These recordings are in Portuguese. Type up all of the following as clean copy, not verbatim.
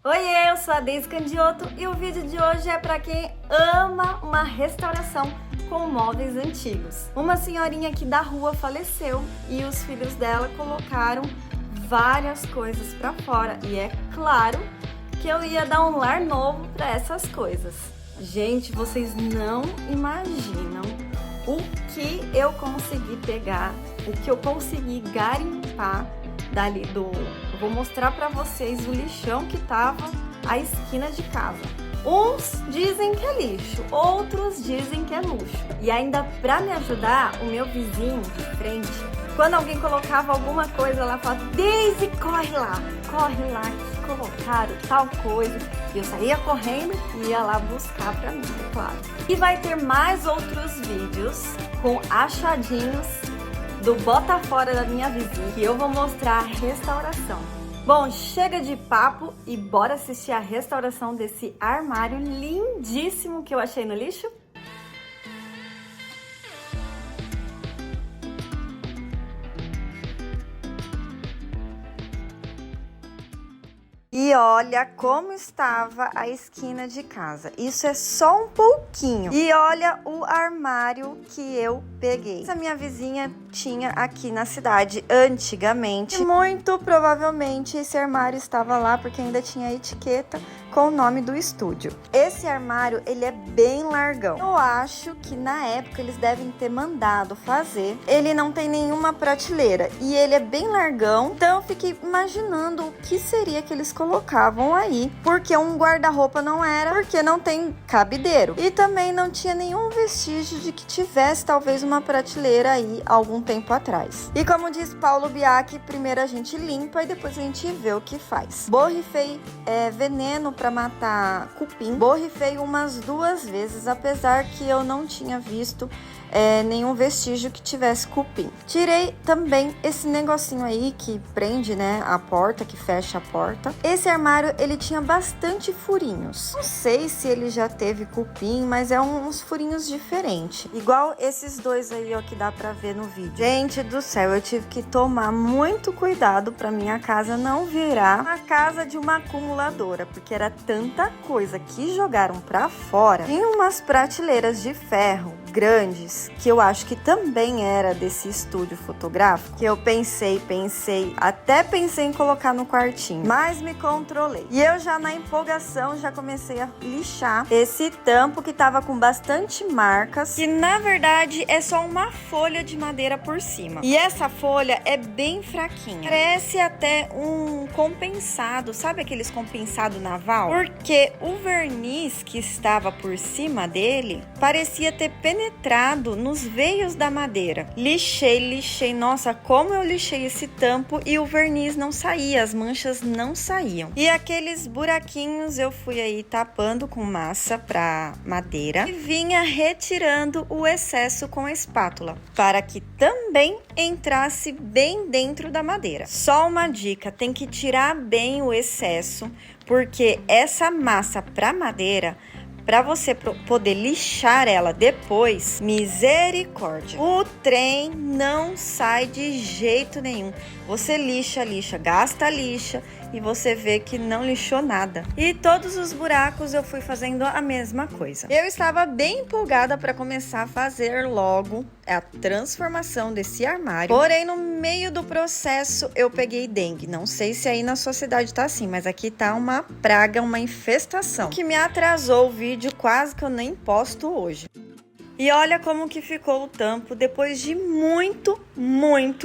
Oiê, eu sou a Deise Candioto e o vídeo de hoje é para quem ama uma restauração com móveis antigos. Uma senhorinha aqui da rua faleceu e os filhos dela colocaram várias coisas para fora e é claro que eu ia dar um lar novo para essas coisas. Gente, vocês não imaginam o que eu consegui pegar, o que eu consegui garimpar dali do... Vou mostrar pra vocês o lixão que tava à esquina de casa. Uns dizem que é lixo, outros dizem que é luxo. E ainda pra me ajudar, o meu vizinho de frente, quando alguém colocava alguma coisa lá, falava: Deise, corre lá que colocaram tal coisa. E eu saía correndo e ia lá buscar pra mim, é claro. E vai ter mais outros vídeos com achadinhos do Bota Fora da minha vizinha, que eu vou mostrar a restauração. Bom, chega de papo e bora assistir a restauração desse armário lindíssimo que eu achei no lixo? E olha como estava a esquina de casa. Isso é só um pouquinho. E olha o armário que eu peguei. Essa minha vizinha tinha aqui na cidade antigamente. E muito provavelmente esse armário estava lá porque ainda tinha a etiqueta com o nome do estúdio. Esse armário, ele é bem largão. Eu acho que na época eles devem ter mandado fazer. Ele não tem nenhuma prateleira e ele é bem largão. Então eu fiquei imaginando o que seria que eles colocavam aí, porque um guarda-roupa não era, porque não tem cabideiro. E também não tinha nenhum vestígio de que tivesse talvez uma prateleira aí algum tempo atrás. E como diz Paulo Biak, primeiro a gente limpa e depois a gente vê o que faz. Borrifei veneno para matar cupim. Borrifei umas 2 vezes, apesar que eu não tinha visto nenhum vestígio que tivesse cupim. Tirei também esse negocinho aí que prende, né, a porta, que fecha a porta. Esse armário, ele tinha bastante furinhos. Não sei se ele já teve cupim, mas é uns furinhos diferentes. Igual esses dois aí, ó, que dá pra ver no vídeo. Gente do céu, eu tive que tomar muito cuidado pra minha casa não virar a casa de uma acumuladora, porque era tanta coisa que jogaram pra fora. Tinha umas prateleiras de ferro grandes, que eu acho que também era desse estúdio fotográfico, que eu até pensei em colocar no quartinho, mas me controlei. E eu já na empolgação já comecei a lixar esse tampo que tava com bastante marcas, que na verdade é só uma folha de madeira por cima. E essa folha é bem fraquinha. Parece até um compensado, sabe aqueles compensado naval? Porque o verniz que estava por cima dele parecia ter penetrado nos veios da madeira. Lixei, nossa, como eu lixei esse tampo e o verniz não saía, as manchas não saíam. E aqueles buraquinhos eu fui aí tapando com massa pra madeira e vinha retirando o excesso com a espátula, para que também entrasse bem dentro da madeira. Só uma dica, tem que tirar bem o excesso, porque essa massa pra madeira, para você poder lixar ela depois, misericórdia, o trem não sai de jeito nenhum. Você lixa, gasta lixa e você vê que não lixou nada. E todos os buracos eu fui fazendo a mesma coisa. Eu estava bem empolgada para começar a fazer logo a transformação desse armário. Porém, no meio do processo, eu peguei dengue. Não sei se aí na sua cidade tá assim, mas aqui tá uma praga, uma infestação, que me atrasou o vídeo, quase que eu nem posto hoje. E olha como que ficou o tampo depois de muito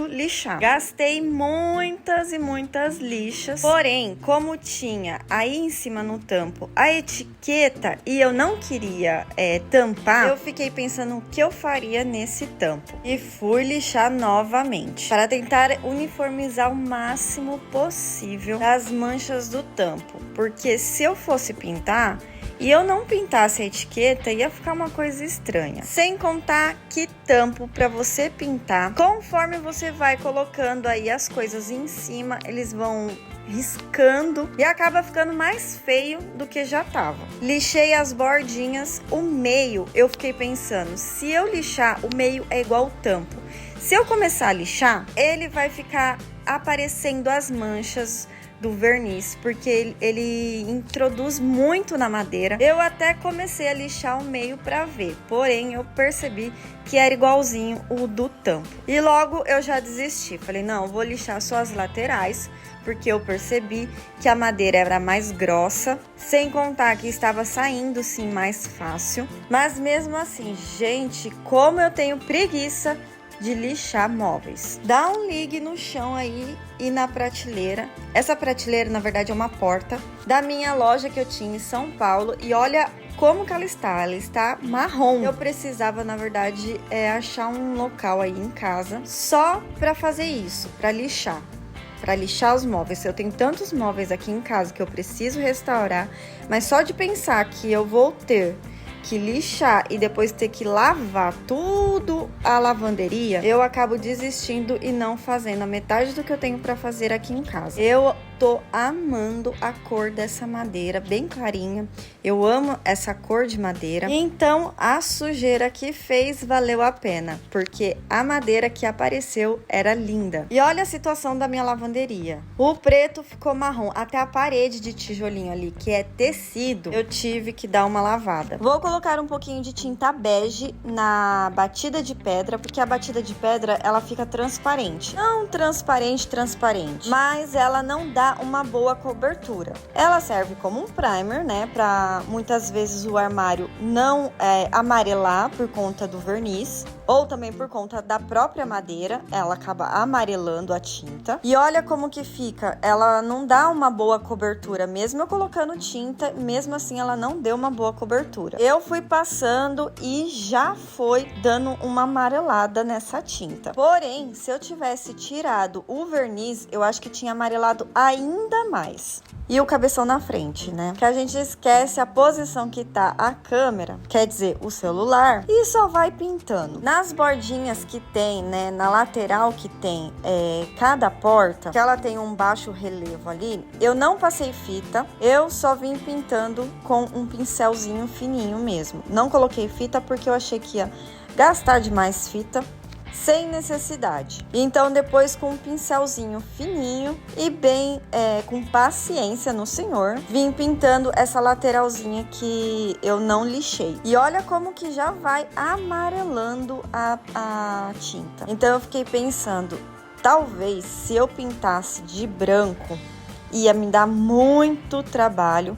lixar. Gastei muitas e muitas lixas. Porém, como tinha aí em cima no tampo a etiqueta e eu não queria tampar, eu fiquei pensando o que eu faria nesse tampo. E fui lixar novamente para tentar uniformizar o máximo possível as manchas do tampo. Porque se eu fosse pintar e eu não pintasse a etiqueta, ia ficar uma coisa estranha. Sem contar que tampo para você pintar, conforme você vai colocando aí as coisas em cima, eles vão riscando e acaba ficando mais feio do que já tava. Lixei as bordinhas, o meio eu fiquei pensando, se eu lixar, o meio é igual o tampo. Se eu começar a lixar, ele vai ficar aparecendo as manchas do verniz, porque ele introduz muito na madeira. Eu até comecei a lixar o meio para ver, porém eu percebi que era igualzinho o do tampo. E logo eu já desisti, falei, não, vou lixar só as laterais, porque eu percebi que a madeira era mais grossa, sem contar que estava saindo sim mais fácil. Mas mesmo assim, gente, como eu tenho preguiça de lixar móveis. Dá um ligue no chão aí e na prateleira. Essa prateleira, na verdade, é uma porta da minha loja que eu tinha em São Paulo. E olha como que ela está marrom. Eu precisava, na verdade, achar um local aí em casa só para fazer isso, para lixar os móveis. Eu tenho tantos móveis aqui em casa que eu preciso restaurar, mas só de pensar que eu vou ter que lixar e depois ter que lavar tudo a lavanderia, eu acabo desistindo e não fazendo a metade do que eu tenho para fazer aqui em casa. Eu tô amando a cor dessa madeira, bem clarinha. Eu amo essa cor de madeira. Então, a sujeira que fez valeu a pena, porque a madeira que apareceu era linda. E olha a situação da minha lavanderia. O preto ficou marrom, até a parede de tijolinho ali, que é tecido, eu tive que dar uma lavada. Vou colocar um pouquinho de tinta bege na batida de pedra, porque a batida de pedra, ela fica transparente. Não transparente, mas ela não dá uma boa cobertura. Ela serve como um primer, né, para muitas vezes o armário não amarelar por conta do verniz, ou também por conta da própria madeira, ela acaba amarelando a tinta. E olha como que fica, ela não dá uma boa cobertura, mesmo eu colocando tinta, mesmo assim ela não deu uma boa cobertura. Eu fui passando e já foi dando uma amarelada nessa tinta. Porém, se eu tivesse tirado o verniz, eu acho que tinha amarelado ainda mais. E o cabeção na frente, né? Que a gente esquece a posição que tá a câmera, quer dizer, o celular, e só vai pintando. Nas bordinhas que tem, né, na lateral que tem cada porta, que ela tem um baixo relevo ali, eu não passei fita, eu só vim pintando com um pincelzinho fininho mesmo. Não coloquei fita porque eu achei que ia gastar demais fita, sem necessidade. Então depois com um pincelzinho fininho e bem com paciência no senhor, vim pintando essa lateralzinha que eu não lixei. E olha como que já vai amarelando a tinta. Então eu fiquei pensando, talvez se eu pintasse de branco ia me dar muito trabalho,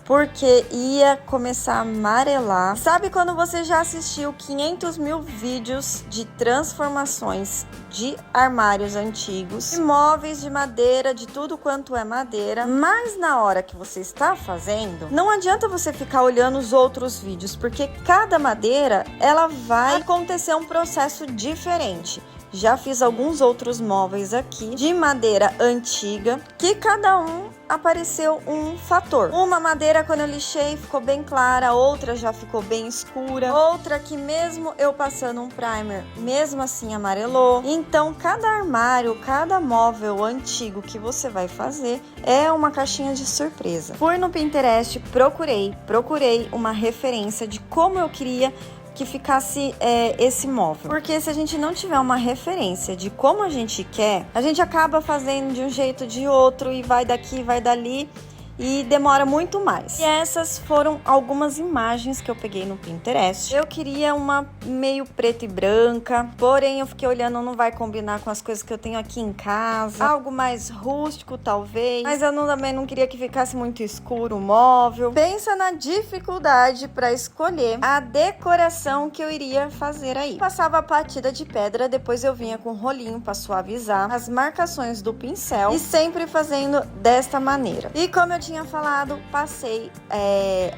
porque ia começar a amarelar. Sabe quando você já assistiu 500 mil vídeos de transformações de armários antigos, de móveis de madeira, de tudo quanto é madeira, mas na hora que você está fazendo, não adianta você ficar olhando os outros vídeos, porque cada madeira, ela vai acontecer um processo diferente. Já fiz alguns outros móveis aqui de madeira antiga, que cada um apareceu um fator. Uma madeira, quando eu lixei, ficou bem clara, outra já ficou bem escura, outra que mesmo eu passando um primer, mesmo assim amarelou. Então, cada armário, cada móvel antigo que você vai fazer é uma caixinha de surpresa. Fui no Pinterest, procurei uma referência de como eu queria que ficasse esse móvel. Porque se a gente não tiver uma referência de como a gente quer, a gente acaba fazendo de um jeito ou de outro e vai daqui, vai dali e demora muito mais. E essas foram algumas imagens que eu peguei no Pinterest. Eu queria uma meio preta e branca, porém eu fiquei olhando, não vai combinar com as coisas que eu tenho aqui em casa. Algo mais rústico, talvez, mas eu também não queria que ficasse muito escuro o móvel. Pensa na dificuldade para escolher a decoração que eu iria fazer aí. Passava a batida de pedra, depois eu vinha com um rolinho para suavizar as marcações do pincel e sempre fazendo desta maneira. E como eu tinha falado, passei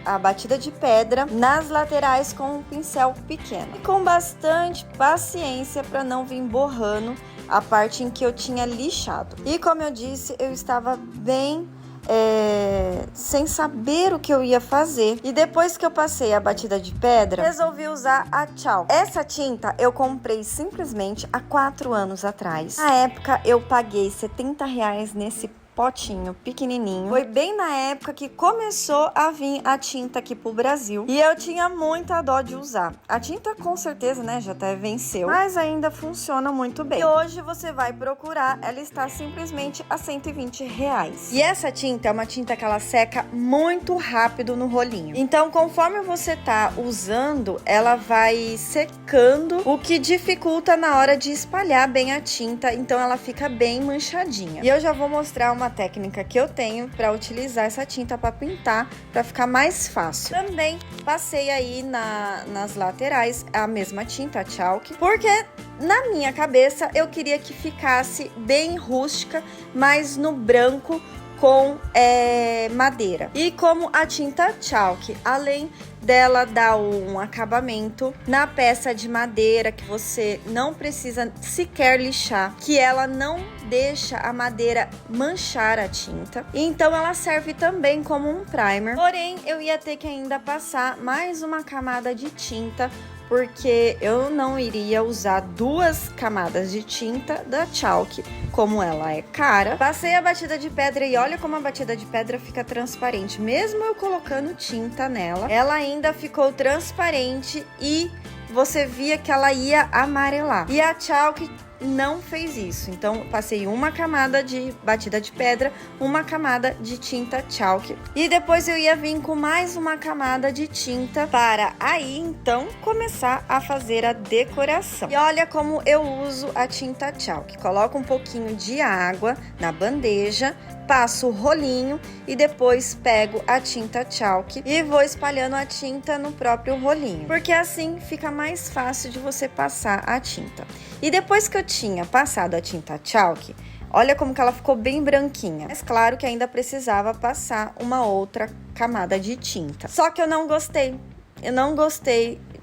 a batida de pedra nas laterais com um pincel pequeno e com bastante paciência para não vir borrando a parte em que eu tinha lixado. E como eu disse, eu estava bem sem saber o que eu ia fazer. E depois que eu passei a batida de pedra, resolvi usar a Tchau. Essa tinta eu comprei simplesmente há 4 anos atrás. Na época eu paguei R$70 nesse potinho pequenininho. Foi bem na época que começou a vir a tinta aqui pro Brasil e eu tinha muita dó de usar. A tinta com certeza, né, já até venceu, mas ainda funciona muito bem. E hoje você vai procurar, ela está simplesmente a R$120. E essa tinta é uma tinta que ela seca muito rápido no rolinho. Então, conforme você tá usando, ela vai secando, o que dificulta na hora de espalhar bem a tinta, então ela fica bem manchadinha. E eu já vou mostrar uma técnica que eu tenho para utilizar essa tinta para pintar, para ficar mais fácil. Também passei aí nas laterais a mesma tinta, a chalk, porque na minha cabeça eu queria que ficasse bem rústica, mas no branco com madeira. E como a tinta chalk, além dela dar um acabamento na peça de madeira que você não precisa sequer lixar, que ela não deixa a madeira manchar a tinta, então ela serve também como um primer. Porém, eu ia ter que ainda passar mais uma camada de tinta, porque eu não iria usar 2 camadas de tinta da chalk, como ela é cara. Passei a batida de pedra e olha como a batida de pedra fica transparente. Mesmo eu colocando tinta nela, ela ainda ficou transparente e você via que ela ia amarelar. E a chalk não fez isso, então passei uma camada de batida de pedra, uma camada de tinta chalk e depois eu ia vir com mais uma camada de tinta para aí então começar a fazer a decoração. E olha como eu uso a tinta chalk. Coloco um pouquinho de água na bandeja, passo o rolinho e depois pego a tinta chalk e vou espalhando a tinta no próprio rolinho, porque assim fica mais fácil de você passar a tinta. E depois que eu tinha passado a tinta chalk, olha como que ela ficou bem branquinha. Mas claro que ainda precisava passar uma outra camada de tinta. Só que eu não gostei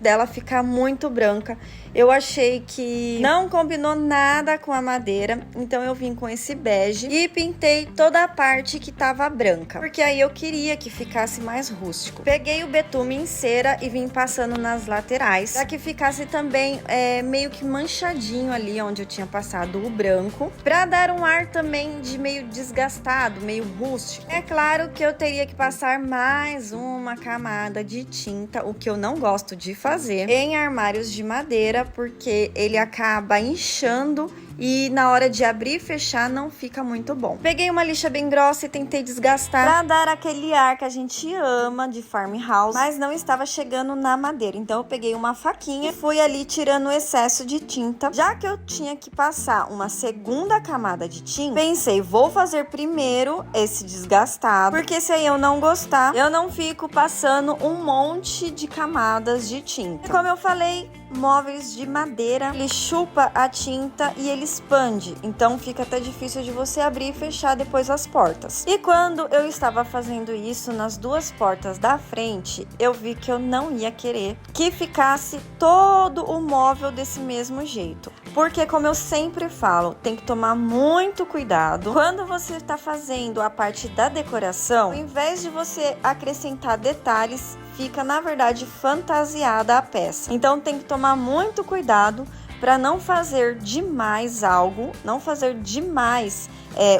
dela ficar muito branca. Eu achei que não combinou nada com a madeira, então eu vim com esse bege e pintei toda a parte que tava branca, porque aí eu queria que ficasse mais rústico. Peguei o betume em cera e vim passando nas laterais, para que ficasse também meio que manchadinho ali onde eu tinha passado o branco, para dar um ar também de meio desgastado, meio rústico. É claro que eu teria que passar mais uma camada de tinta, o que eu não gosto de fazer em armários de madeira, porque ele acaba inchando e na hora de abrir e fechar não fica muito bom. Peguei uma lixa bem grossa e tentei desgastar para dar aquele ar que a gente ama de farmhouse, mas não estava chegando na madeira. Então eu peguei uma faquinha e fui ali tirando o excesso de tinta. Já que eu tinha que passar uma segunda camada de tinta, pensei, vou fazer primeiro esse desgastado, porque se aí eu não gostar, eu não fico passando um monte de camadas de tinta. E como eu falei, móveis de madeira, ele chupa a tinta e ele expande, então fica até difícil de você abrir e fechar depois as portas. E quando eu estava fazendo isso nas 2 portas da frente, eu vi que eu não ia querer que ficasse todo o móvel desse mesmo jeito, porque como eu sempre falo, tem que tomar muito cuidado quando você está fazendo a parte da decoração. Ao invés de você acrescentar detalhes, fica na verdade fantasiada a peça. Então tem que tomar muito cuidado para não fazer demais algo, não fazer demais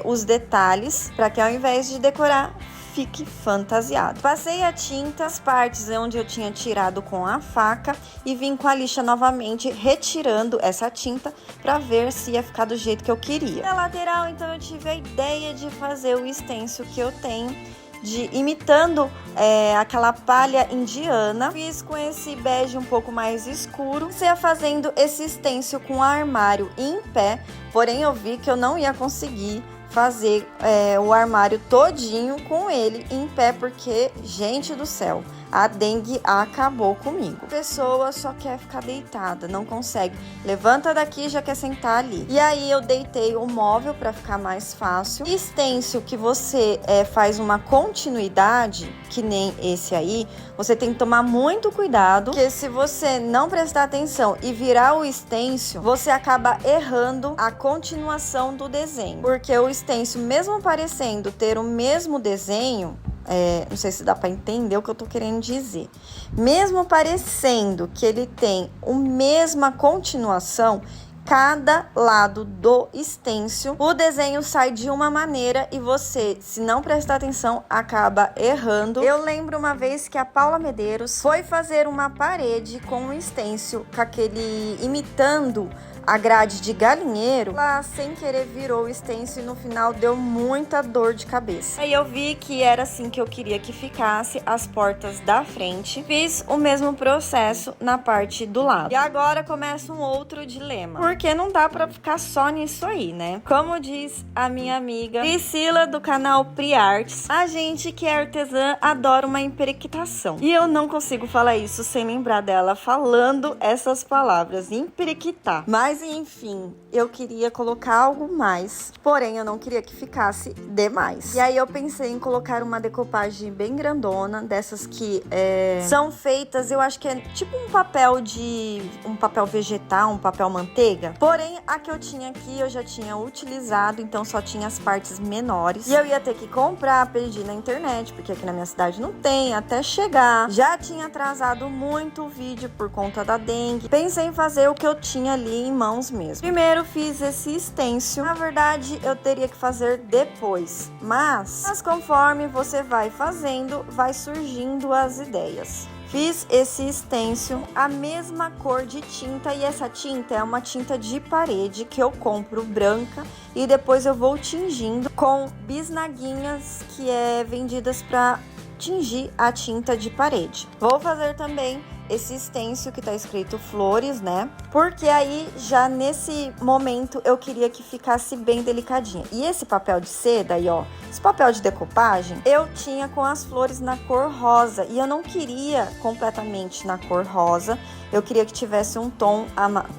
os detalhes, para que ao invés de decorar, fique fantasiado. Passei a tinta, as partes onde eu tinha tirado com a faca e vim com a lixa novamente, retirando essa tinta para ver se ia ficar do jeito que eu queria. Na lateral, então, eu tive a ideia de fazer o stencil que eu tenho, imitando aquela palha indiana. Fiz com esse bege um pouco mais escuro. Comecei fazendo esse stencil com o armário em pé, porém eu vi que eu não ia conseguir fazer o armário todinho com ele em pé, porque, gente do céu, a dengue acabou comigo. A pessoa só quer ficar deitada, não consegue. Levanta daqui e já quer sentar ali. E aí eu deitei o móvel para ficar mais fácil. Stencil que você faz uma continuidade, que nem esse aí, você tem que tomar muito cuidado, porque se você não prestar atenção e virar o stencil, você acaba errando a continuação do desenho. Porque o stencil, mesmo parecendo ter o mesmo desenho, não sei se dá para entender o que eu tô querendo dizer. Mesmo parecendo que ele tem a mesma continuação, cada lado do stencil, o desenho sai de uma maneira e você, se não prestar atenção, acaba errando. Eu lembro uma vez que a Paula Medeiros foi fazer uma parede com um stencil, com aquele imitando a grade de galinheiro, ela sem querer virou o stencil e no final deu muita dor de cabeça. Aí eu vi que era assim que eu queria que ficasse as portas da frente. Fiz o mesmo processo na parte do lado. E agora começa um outro dilema, porque não dá pra ficar só nisso aí, né? Como diz a minha amiga Priscila do canal Pri Arts, a gente que é artesã adora uma emperequitação. E eu não consigo falar isso sem lembrar dela falando essas palavras, emperequitar. Mas enfim, eu queria colocar algo mais, porém eu não queria que ficasse demais. E aí eu pensei em colocar uma decopagem bem grandona, dessas que são feitas, eu acho que é tipo um papel vegetal, um papel manteiga. Porém, a que eu tinha aqui eu já tinha utilizado, então só tinha as partes menores. E eu ia ter que comprar, pedir na internet, porque aqui na minha cidade não tem, até chegar. Já tinha atrasado muito o vídeo por conta da dengue. Pensei em fazer o que eu tinha ali em mãos mesmo. Primeiro fiz esse stencil. Na verdade, eu teria que fazer depois. Mas conforme você vai fazendo, vai surgindo as ideias. Fiz esse stencil, a mesma cor de tinta, e essa tinta é uma tinta de parede que eu compro branca e depois eu vou tingindo com bisnaguinhas que é vendidas para tingir a tinta de parede. Vou fazer também esse stencil que tá escrito flores, né? Porque aí, já nesse momento, eu queria que ficasse bem delicadinha. E esse papel de seda aí, ó, esse papel de decopagem, eu tinha com as flores na cor rosa. E eu não queria completamente na cor rosa. Eu queria que tivesse um tom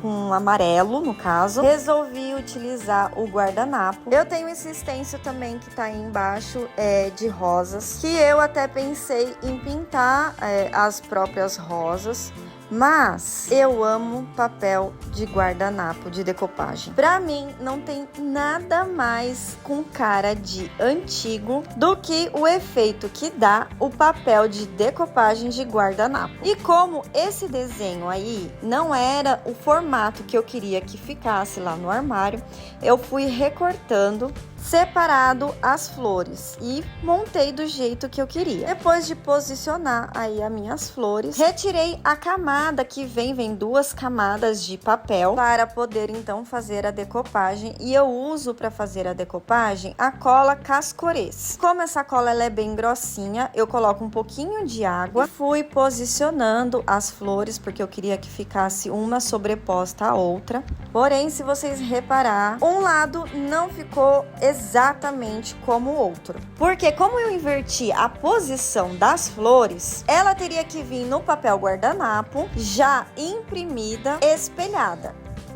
com amarelo, no caso. Resolvi utilizar o guardanapo. Eu tenho esse stencil também que tá aí embaixo, de rosas, que eu até pensei em pintar as próprias rosas. Mas eu amo papel de guardanapo de decopagem. Pra mim, não tem nada mais com cara de antigo do que o efeito que dá o papel de decopagem de guardanapo. E como esse desenho aí não era o formato que eu queria que ficasse lá no armário, eu fui recortando separado as flores e montei do jeito que eu queria. Depois de posicionar aí as minhas flores, retirei a camada que vem duas camadas de papel para poder então fazer a decopagem, e eu uso para fazer a decopagem a cola Cascorês. Como essa cola ela é bem grossinha, eu coloco um pouquinho de água, fui posicionando as flores porque eu queria que ficasse uma sobreposta à outra. Porém, se vocês reparar, um lado não ficou exatamente como o outro, porque como eu inverti a posição das flores, ela teria que vir no papel guardanapo já imprimida, espelhada.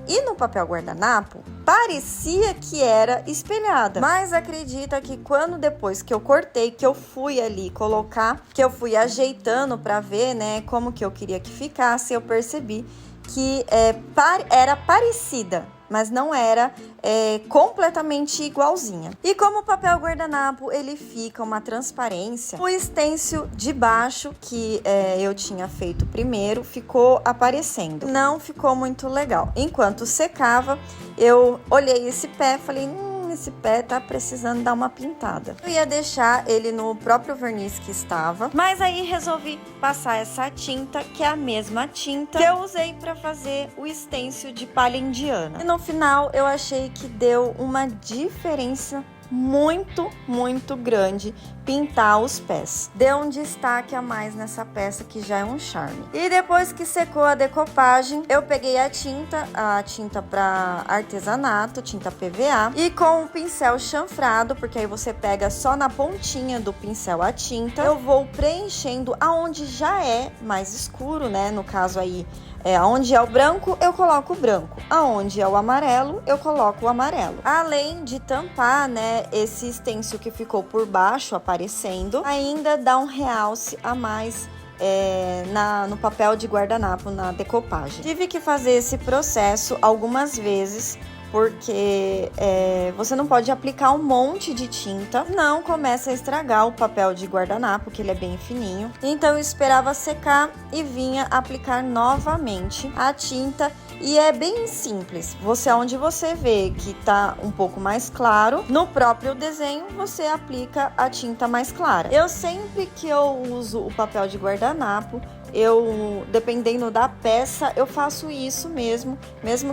E no papel guardanapo parecia que era espelhada, mas acredita que quando depois que eu cortei, que eu fui ali colocar, que eu fui ajeitando para ver, né, como que eu queria que ficasse, eu percebi que era parecida, mas não era completamente igualzinha. E como o papel guardanapo ele fica uma transparência, o stencil de baixo que eu tinha feito primeiro ficou aparecendo. Não ficou muito legal. Enquanto secava, eu olhei esse pé e falei, esse pé tá precisando dar uma pintada. Eu ia deixar ele no próprio verniz que estava, mas aí resolvi passar essa tinta, que é a mesma tinta que eu usei para fazer o stencil de palha indiana. E no final eu achei que deu uma diferença muito grande pintar os pés. Deu um destaque a mais nessa peça que já é um charme. E depois que secou a decopagem, eu peguei a tinta para artesanato, tinta PVA, e com um pincel chanfrado, porque aí você pega só na pontinha do pincel a tinta, eu vou preenchendo aonde já é mais escuro, né? No caso aí, aonde é o branco, eu coloco o branco. Aonde é o amarelo, eu coloco o amarelo. Além de tampar, né, esse stencil que ficou por baixo aparecendo, ainda dá um realce a mais no papel de guardanapo, na decopagem. Tive que fazer esse processo algumas vezes, porque você não pode aplicar um monte de tinta, não começa a estragar o papel de guardanapo, que ele é bem fininho. Então eu esperava secar e vinha aplicar novamente a tinta E é bem simples, onde você vê que tá um pouco mais claro, no próprio desenho você aplica a tinta mais clara. Eu sempre que eu uso o papel de guardanapo, dependendo da peça, eu faço isso mesmo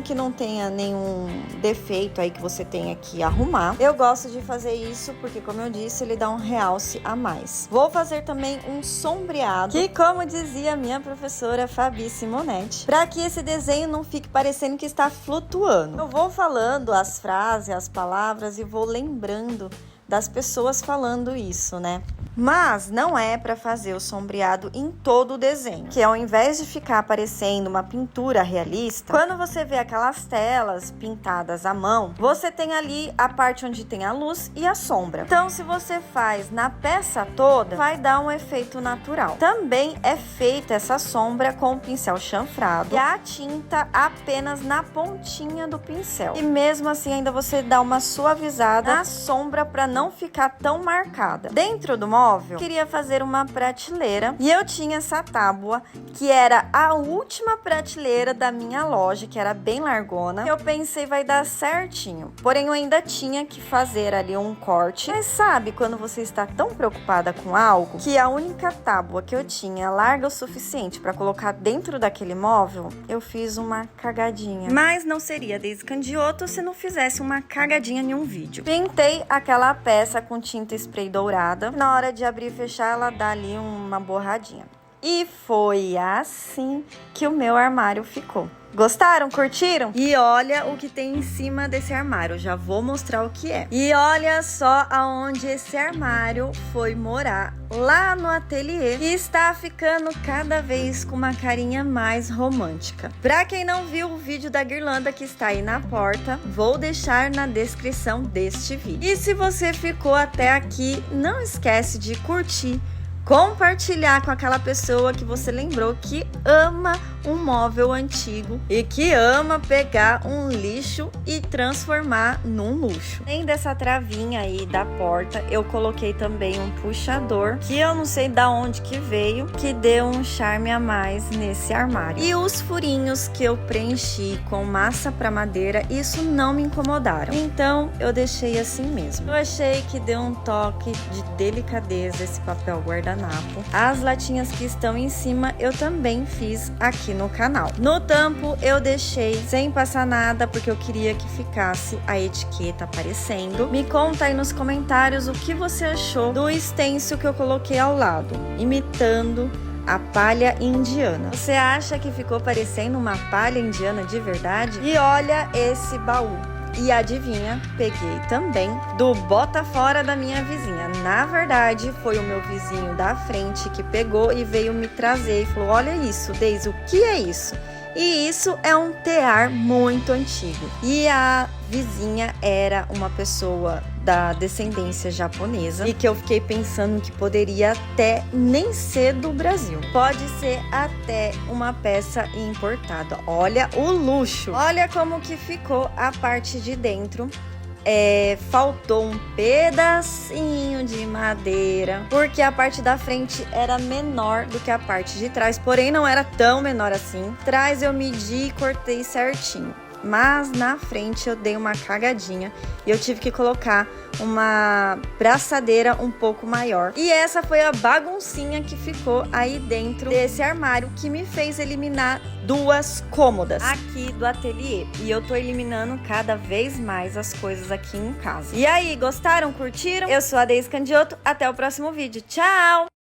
que não tenha nenhum defeito aí que você tenha que arrumar. Eu gosto de fazer isso porque, como eu disse, ele dá um realce a mais. Vou fazer também um sombreado, que, como dizia minha professora Fabi Simonetti, para que esse desenho não fique parecendo que está flutuando. Eu vou falando as frases, as palavras e vou lembrando das pessoas falando isso, né? Mas não é para fazer o sombreado em todo o desenho, que ao invés de ficar aparecendo uma pintura realista, quando você vê aquelas telas pintadas à mão, você tem ali a parte onde tem a luz e a sombra. Então, se você faz na peça toda, vai dar um efeito natural. Também é feita essa sombra com o pincel chanfrado e a tinta apenas na pontinha do pincel. E mesmo assim, ainda você dá uma suavizada na sombra para não ficar tão marcada. Dentro do móvel, queria fazer uma prateleira e eu tinha essa tábua que era a última prateleira da minha loja, que era bem largona. Eu pensei, vai dar certinho, porém eu ainda tinha que fazer ali um corte. Mas sabe quando você está tão preocupada com algo que a única tábua que eu tinha larga o suficiente para colocar dentro daquele móvel? Eu fiz uma cagadinha. Mas não seria Daisy Candioto se não fizesse uma cagadinha em um vídeo. Pintei aquela peça com tinta spray dourada. Na hora de abrir e fechar, ela dá ali uma borradinha. E foi assim que o meu armário ficou. Gostaram? Curtiram? E olha o que tem em cima desse armário. Eu já vou mostrar o que é. E olha só aonde esse armário foi morar, lá no ateliê, e está ficando cada vez com uma carinha mais romântica. Pra quem não viu o vídeo da guirlanda que está aí na porta, vou deixar na descrição deste vídeo. E se você ficou até aqui, não esquece de curtir, compartilhar com aquela pessoa que você lembrou que ama um móvel antigo e que ama pegar um lixo e transformar num luxo. Além dessa travinha aí da porta, eu coloquei também um puxador, que eu não sei da onde que veio, que deu um charme a mais nesse armário. E os furinhos que eu preenchi com massa para madeira, isso não me incomodaram. Então eu deixei assim mesmo. Eu achei que deu um toque de delicadeza esse papel guardanapo. As latinhas que estão em cima eu também fiz aqui no canal. No tampo eu deixei sem passar nada porque eu queria que ficasse a etiqueta aparecendo. Me conta aí nos comentários o que você achou do stencil que eu coloquei ao lado, imitando a palha indiana. Você acha que ficou parecendo uma palha indiana de verdade? E olha esse baú. E adivinha, peguei também do bota fora da minha vizinha. Na verdade, foi o meu vizinho da frente que pegou e veio me trazer e falou: olha isso, Daisy, o que é isso? E isso é um tear muito antigo. E a vizinha era uma pessoa da descendência japonesa e que eu fiquei pensando que poderia até nem ser do Brasil. Pode ser até uma peça importada. Olha o luxo! Olha como que ficou a parte de dentro. Faltou um pedacinho de madeira, porque a parte da frente era menor do que a parte de trás, porém não era tão menor assim. Atrás eu medi e cortei certinho, mas na frente eu dei uma cagadinha e eu tive que colocar uma braçadeira um pouco maior. E essa foi a baguncinha que ficou aí dentro desse armário, que me fez eliminar 2 cômodas aqui do ateliê. E eu tô eliminando cada vez mais as coisas aqui em casa. E aí, gostaram? Curtiram? Eu sou a Daisy Candioto. Até o próximo vídeo. Tchau!